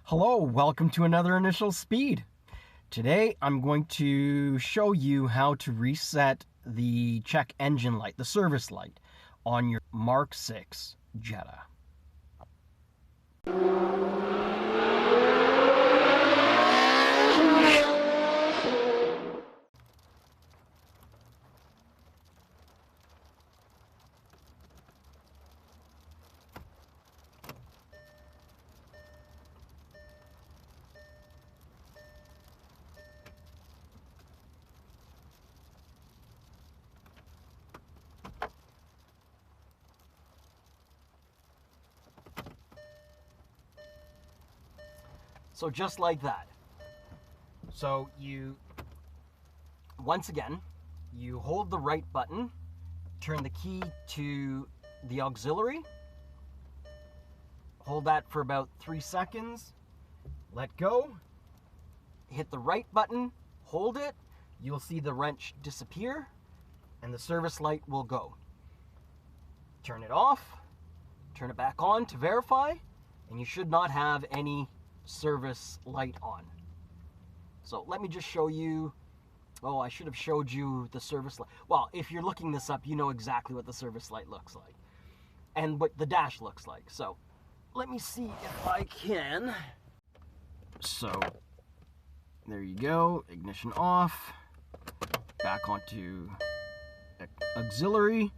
Hello, welcome to another Initial Speed. Today I'm going to show you how to reset the check engine light, the service light, on your Mark 6 Jetta. So just like that. So once again, you hold the right button, turn the key to the auxiliary, hold that for about 3 seconds, let go, hit the right button, hold it, you'll see the wrench disappear, and the service light will go. Turn it off, turn it back on to verify, and you should not have any service light on. So let me just show you. Oh, I should have showed you the service light. Well, if you're looking this up, you know exactly what the service light looks like and what the dash looks like. So let me see if I can. So there you go, ignition off, back onto auxiliary,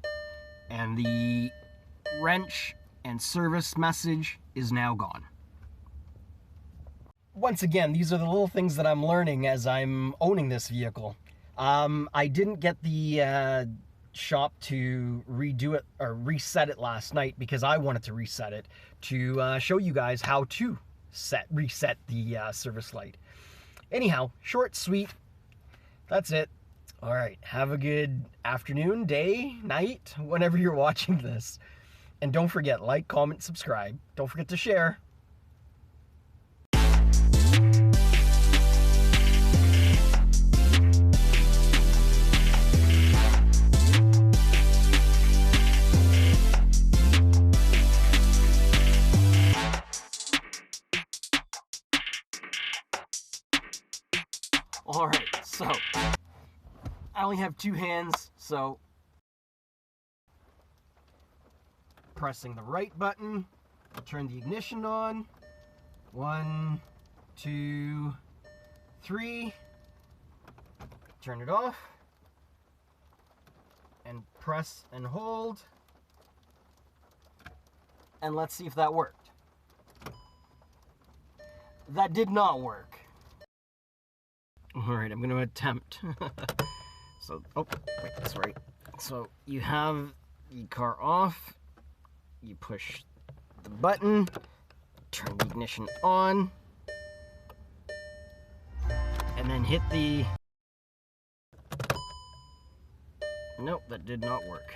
and the wrench and service message is now gone. Once again, these are the little things that I'm learning as I'm owning this vehicle. I didn't get the shop to redo it or reset it last night because I wanted to reset it to show you guys how to reset the service light. Anyhow, short, sweet, that's it. All right, have a good afternoon, day, night, whenever you're watching this. And don't forget, like, comment, subscribe. Don't forget to share. All right, so I only have 2 hands, so pressing the right button, turn the ignition on. 1, 2, 3. Turn it off, and press and hold, and let's see if that worked. That did not work. All right, I'm going to attempt. So, oh, wait, that's right. So you have the car off, you push the button, turn the ignition on, and then hit the... Nope, that did not work.